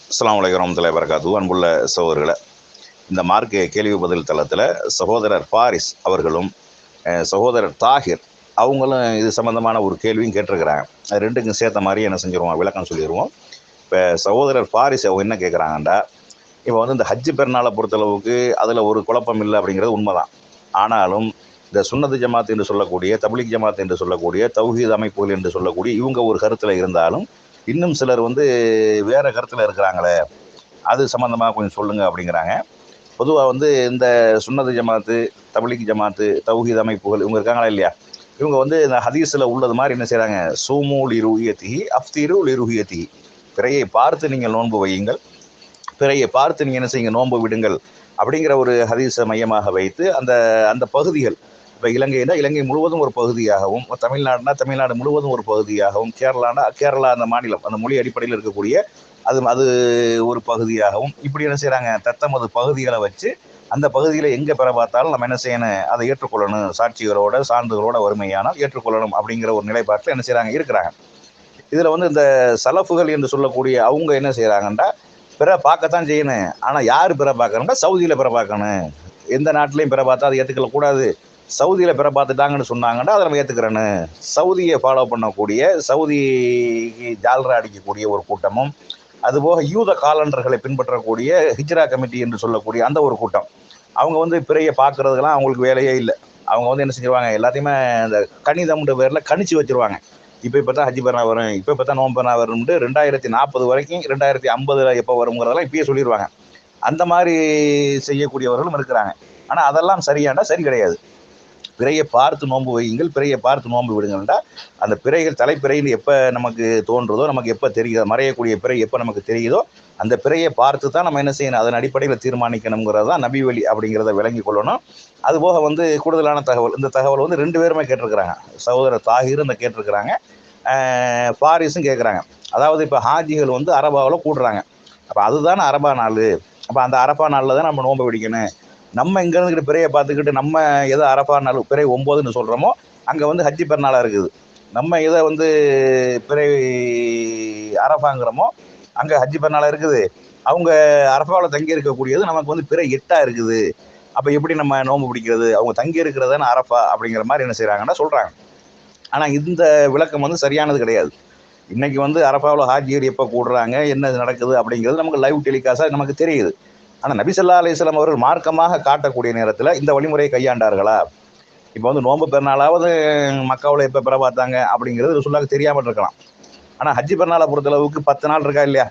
அஸ்ஸலாமு அலைக்கும் வரஹ்மத்துல்லாஹி வபரகாத்துஹு. அன்புள்ள சகோதரர்களே, இந்த மார்க்க கேள்வி பதில் தளத்தில் சகோதரர் ஃபாரிஸ் அவர்களும் சகோதரர் தாஹிர் அவங்களும் இது சம்மந்தமான ஒரு கேள்வியும் கேட்டிருக்கிறாங்க. அது ரெண்டுக்கும் சேர்த்த மாதிரி என்ன செஞ்சுருவோம், விளக்கம் சொல்லிடுவோம். இப்போ சகோதரர் ஃபாரிஸ் அவங்க என்ன கேட்குறாங்கண்டா, இப்போ வந்து இந்த ஹஜ்ஜு பெருநாளை பொறுத்தளவுக்கு அதில் ஒரு குழப்பம் இல்லை அப்படிங்கிறது உண்மைதான். ஆனாலும் இந்த சுன்னத்து ஜமாத் என்று சொல்லக்கூடிய, தப்லீக் ஜமாத் என்று சொல்லக்கூடிய, தௌஹீத் அமைப்புகள் என்று சொல்லக்கூடிய இவங்க ஒரு கருத்தில் இருந்தாலும், இன்னும் சிலர் வந்து வேற கருத்தில் இருக்கிறாங்களே, அது சம்மந்தமாக கொஞ்சம் சொல்லுங்க அப்படிங்கிறாங்க. பொதுவாக வந்து இந்த சுன்னத்து ஜமாத்து, தப்லீக் ஜமாத்து, தௌஹீத் அமைப்புகள் இவங்க இருக்காங்களா இல்லையா, இவங்க வந்து இந்த ஹதீஸில் உள்ளது மாதிரி என்ன செய்கிறாங்க, சூமு லிருஹியத்திஹி அஃப்திரு லிருஹியத்திஹி, பிறையை பார்த்து நீங்கள் நோன்பு வையுங்கள், பிறையை பார்த்து நீங்கள் என்ன செய்யுங்க, நோன்பு விடுங்கள் அப்படிங்கிற ஒரு ஹதீஸை மையமாக வைத்து அந்த அந்த பகுதிகள், இப்போ இலங்கைனா இலங்கை முழுவதும் ஒரு பகுதியாகவும், தமிழ்நாடுனா தமிழ்நாடு முழுவதும் ஒரு பகுதியாகவும், கேரளானா கேரளா அந்த மாநிலம் அந்த மொழி அடிப்படையில் இருக்கக்கூடிய அது அது ஒரு பகுதியாகவும், இப்படி என்ன செய்கிறாங்க, தத்தமது பகுதிகளை வச்சு அந்த பகுதியில் எங்கே பெற பார்த்தாலும் நம்ம என்ன செய்யணும், அதை ஏற்றுக்கொள்ளணும், சாட்சிகளோட சான்றுகளோட வறுமையானால் ஏற்றுக்கொள்ளணும் அப்படிங்கிற ஒரு நிலைப்பாட்டில் என்ன செய்கிறாங்க, இருக்கிறாங்க. இதில் வந்து இந்த சலஃபுகள் என்று சொல்லக்கூடிய அவங்க என்ன செய்கிறாங்கன்னா, பிற பார்க்கத்தான் செய்யணும், ஆனால் யார் பிற பார்க்கணும்னா சவுதியில் பிற பார்க்கணும், எந்த நாட்டிலையும் பிற பார்த்தா அதை ஏற்றுக்கல கூடாது, சவுதியில் பிற பார்த்துட்டாங்கன்னு சொன்னாங்கன்னா அதை நம்ம ஏற்றுக்கிறேன்னு சவுதியை ஃபாலோ பண்ணக்கூடிய, சவுதி ஜால்ரா அடிக்கக்கூடிய ஒரு கூட்டமும், அதுபோக யூத காலண்டர்களை பின்பற்றக்கூடிய ஹிஜ்ரா கமிட்டி என்று சொல்லக்கூடிய அந்த ஒரு கூட்டம், அவங்க வந்து பிறையை பார்க்கறதுக்கெல்லாம் அவங்களுக்கு வேலையே இல்லை. அவங்க வந்து என்ன செஞ்சிருவாங்க, எல்லாத்தையுமே இந்த கணிதம்ன்ற பேரில் கணிச்சு வச்சிருவாங்க. இப்போ தான் ஹஜ் பெருநாள் வரும், இப்போ தான் நோன்பு பெருநாள் வரும்ட்டு 2040 வரைக்கும் 2050 எப்போ வருங்கிறதெல்லாம் இப்பயே சொல்லிடுவாங்க. அந்த மாதிரி செய்யக்கூடியவர்களும் இருக்கிறாங்க. ஆனால் அதெல்லாம் சரியாண்டா சரி கிடையாது. பிறையை பார்த்து நோன்பு வையுங்கள், பிறையை பார்த்து நோன்பு விடுங்கள்டா, அந்த பிறைகள் தலைப்பிறைன்னு எப்போ நமக்கு தோன்றுதோ, நமக்கு எப்போ தெரியுதோ, மறையக்கூடிய பிறை எப்போ நமக்கு தெரியுதோ அந்த பிறையை பார்த்து தான் நம்ம என்ன செய்யணும், அதன் அடிப்படையில் தீர்மானிக்கணுங்கிறது தான் நபி வழி அப்படிங்கிறத விளங்கி கொள்ளணும். அதுபோக வந்து கூடுதலான தகவல், இந்த தகவல் வந்து 2 பேருமே கேட்டிருக்கிறாங்க. சகோதரர் தாஹிரும் இந்த கேட்டிருக்கிறாங்க, ஃபாரிஸும் கேட்குறாங்க. அதாவது இப்போ ஹாஜிகள் வந்து அரபாவில் கூடுறாங்க, அப்போ அதுதானே அரபா நாள், அப்போ அந்த அரபா நாளில் தான் நம்ம நோன்பு பிடிக்கணும். நம்ம இங்கே இருந்துக்கிட்டு பிறையை பார்த்துக்கிட்டு நம்ம எதை அரபா நாள் பிறை 9ன்னு சொல்கிறோமோ அங்கே வந்து ஹஜ்ஜி பெருநாளாக இருக்குது, நம்ம எதை வந்து பிறை அரபாங்கிறோமோ அங்கே ஹஜ்ஜி பெருநாளாக இருக்குது, அவங்க அரபாவில் தங்கி இருக்கக்கூடியது நமக்கு வந்து பிறை 8 இருக்குது. அப்போ எப்படி நம்ம நோன்பு பிடிக்கிறது, அவங்க தங்கி இருக்கிறதான அரபா அப்படிங்கிற மாதிரி என்ன செய்கிறாங்கன்னா சொல்கிறாங்க. ஆனால் இந்த விளக்கம் வந்து சரியானது கிடையாது. இன்றைக்கி வந்து அரபாவில் ஹாஜியர் எப்போ கூடுறாங்க, என்ன நடக்குது அப்படிங்கிறது நமக்கு லைவ் டெலிகாஸ்டாக நமக்கு தெரியுது. ஆனால் நபி ஸல்லல்லாஹு அலைஹி வஸல்லம் அவர்கள் மார்க்கமாக காட்டக்கூடிய நேரத்தில் இந்த வழிமுறையை கையாண்டார்களா? இப்போ வந்து நோன்பு பெருநாளாவது மக்காவில் எப்போ பிற பார்த்தாங்க அப்படிங்கிறது ரசூலுல்லாஹ்க்கு தெரியாமல் இருக்கலாம். ஆனால் ஹஜ்ஜி பெருநாளை பொறுத்தளவுக்கு 10 நாள் இருக்கா இல்லையா,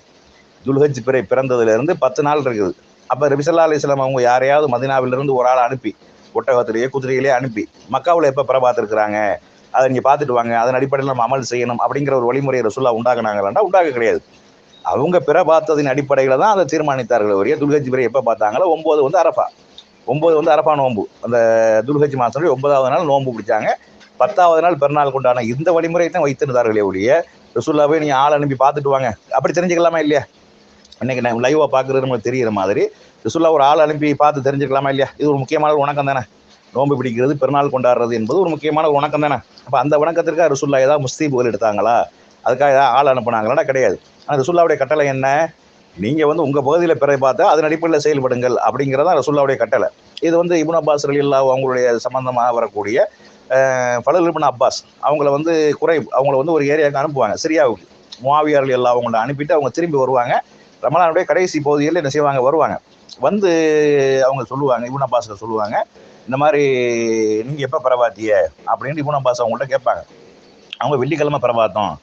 துல்ஹஜ் பிறை பிறந்ததுலேருந்து 10 நாள் இருக்குது. அப்போ நபி ஸல்லல்லாஹு அலைஹி வஸல்லம் அவங்க யாரையாவது மதீனாவிலிருந்து ஒரு ஆளை அனுப்பி, ஒட்டகத்திலேயே குதிரையிலேயே அனுப்பி மக்காவில் எப்போ பிற பார்த்துருக்குறாங்க, அதை நீங்கள் பார்த்துட்டு வாங்க, அதன் அடிப்படையில் நம்ம அமல் செய்யணும் அப்படிங்கிற ஒரு வழிமுறையை ரசூலுல்லாஹ் உண்டாக்குனாங்களாண்டா உண்டாக்க கிடையாது. அவங்க பிற பார்த்ததின் அடிப்படையில் தான் அதை தீர்மானித்தார்கள். ஒரே துல்ஹஜ் பிறை எப்போ பார்த்தாங்களோ 9 வந்து அரஃபா, 9 வந்து அரஃபா நோன்பு, அந்த துல்ஹஜ் மாதம் 9வது நாள் நோன்பு பிடிச்சாங்க, 10வது நாள் பெருநாள் கொண்டான இந்த வழிமுறையை தான் வைத்திருந்தார்களே ஒழிய ரசூலுல்லாஹ்வே நீங்கள் ஆள் அனுப்பி பார்த்துட்டு வாங்க அப்படி தெரிஞ்சுக்கலாமா இல்லையா? இன்னைக்கு நான் லைவாக பார்க்குறது நமக்கு தெரிகிற மாதிரி ரசூலுல்லாஹ் ஒரு ஆள் அனுப்பி பார்த்து தெரிஞ்சுக்கலாமா இல்லையா? இது ஒரு முக்கியமான வணக்கம் தானே, நோன்பு பிடிக்கிறது பெருநாள் கொண்டாடுறது என்பது ஒரு முக்கியமான வணக்கம் தானே. அப்போ அந்த வணக்கத்திற்காக ரசூலுல்லாஹ் ஏதாவது முஸ்தீபுகள் எடுத்தாங்களா, அதுக்காக ஏதாவது ஆள் அனுப்புனாங்களா? கிடையாது. ஆனால் ரசூலுல்லாஹ்வுடைய கட்டளை என்ன, நீங்கள் வந்து உங்கள் பகுதியில் பிறை பார்த்தா அதன் அடிப்படையில் செயல்படுங்கள் அப்படிங்கிறதான் ரசூலுல்லாஹ்வுடைய கட்டளை. இது வந்து இப்னு அப்பாஸ் ரலியல்லாஹு அவங்களுடைய சம்பந்தமாக வரக்கூடிய ஃபலல் இப்னு அப்பாஸ் அவங்கள வந்து அவங்கள வந்து ஒரு ஏரியாவுக்கு அனுப்புவாங்க, சிரியாவுக்கு. முஆவியா ரலியல்லாஹு அவங்கள அனுப்பிட்டு அவங்க திரும்பி வருவாங்க, ரமலானுடைய கடைசி பகுதியில் என்ன செய்வாங்க, வருவாங்க. வந்து அவங்க சொல்லுவாங்க, இப்னு அப்பாஸ் சொல்லுவாங்க, இந்த மாதிரி நீங்கள் எப்போ பிற பார்த்திய அப்படின்னு இப்னு அப்பாஸ் அவங்கள்ட்ட கேட்பாங்க. அவங்க வெள்ளிக்கிழமை பிற பார்த்தோம்.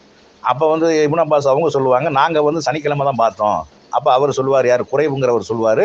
அப்போ வந்து இப்னு அப்பாஸ் அவங்க சொல்லுவாங்க, நாங்கள் வந்து சனிக்கிழமை தான் பார்த்தோம். அப்போ அவர் சொல்லுவார், யார், குறைவுங்கிறவர் சொல்லுவார்,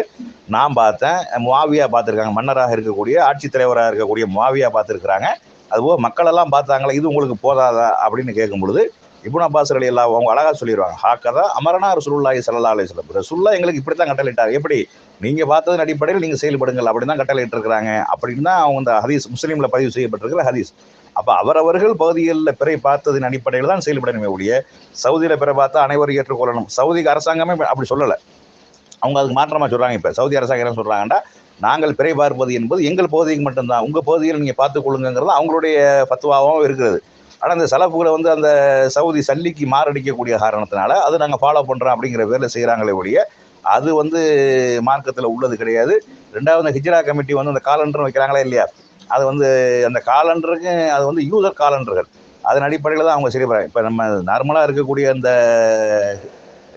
நான் பார்த்தேன், முஆவியா பார்த்துருக்காங்க, மன்னராக இருக்கக்கூடிய ஆட்சித்தலைவராக இருக்கக்கூடிய முஆவியா பார்த்துருக்குறாங்க, அதுபோல் மக்களெல்லாம் பார்த்தாங்களா, இது உங்களுக்கு போதாதா அப்படின்னு கேட்கும் பொழுது இப்னு அப்பாஸ் ரலியல்லாஹு அவங்க அழகாக சொல்லிடுவாங்க, ஹாக்கதா அமரனா ரசூலுல்லாஹி ஸல்லல்லாஹு அலைஹி வஸல்லம், ரசூலுல்லாஹ் எங்களுக்கு இப்படி தான் கட்டளையிட்டார், எப்படி நீங்கள் பார்த்ததன் அடிப்படையில் நீங்கள் செயல்படுங்கள் அப்படி தான் கட்டளையிட்டு இருக்கிறாங்க அப்படின்னு தான் அவங்க இந்த ஹதீஸ் முஸ்லீமில் பதிவு செய்யப்பட்டிருக்கிற ஹதீஸ். அப்போ அவரவர்கள் பகுதிகளில் பிறை பார்த்ததின் அடிப்படையில் தான் செயல்படணுமே ஒழிய சவுதியில் பிறை பார்த்தா அனைவரும் ஏற்றுக்கொள்ளணும், சவுதிக்கு அரசாங்கமே அப்படி சொல்லலை, அவங்க அதுக்கு மாற்றமாக சொல்கிறாங்க. இப்போ சவுதி அரசாங்கம் என்ன சொல்கிறாங்கன்னா, நாங்கள் பிறை பார்ப்பது என்பது எங்கள் பகுதிக்கு மட்டும்தான், உங்கள் பகுதியில் நீங்கள் பார்த்துக் கொள்ளுங்கிறது அவங்களுடைய ஃபத்வாவும் இருக்கிறது. ஆனால் அந்த சலப்புகளை வந்து அந்த சவுதி சல்லிக்கு மாரடிக்கக்கூடிய காரணத்தினால அது நாங்கள் ஃபாலோ பண்ணுறோம் அப்படிங்கிற பேரில் செய்கிறாங்களே ஒழிய அது வந்து மார்க்கத்தில் உள்ளது கிடையாது. ரெண்டாவது, அந்த ஹிஜ்ரா கமிட்டி வந்து அந்த காலண்டர் வைக்கிறாங்களா இல்லையா, அது வந்து அந்த காலண்டருக்கு அது வந்து யூதர் காலண்டர்கள், அதன் அடிப்படையில் தான் அவங்க செய்யப்படுறாங்க. இப்போ நம்ம நார்மலாக இருக்கக்கூடிய அந்த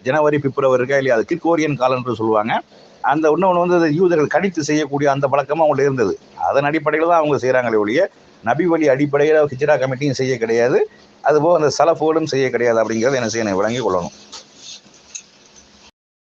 ஜனவரி பிப்ரவரி இருக்கா இல்லையா, அது கிர்கோரியன் காலண்டர் சொல்லுவாங்க. அந்த இன்னொன்று வந்து யூதர்கள் கணித்து செய்யக்கூடிய அந்த பழக்கமும் அவங்கள்ட்ட இருந்தது. அதன் அடிப்படையில் தான் அவங்க செய்கிறாங்களே ஒழிய நபி வழி அடிப்படையில் ஹிஜ்ரா கமிட்டியும் செய்ய கிடையாது, அதுபோக அந்த சலஃபுகளும் செய்ய கிடையாது அப்படிங்கிறது என்ன செய்யணும், விளங்கி கொள்ளணும்.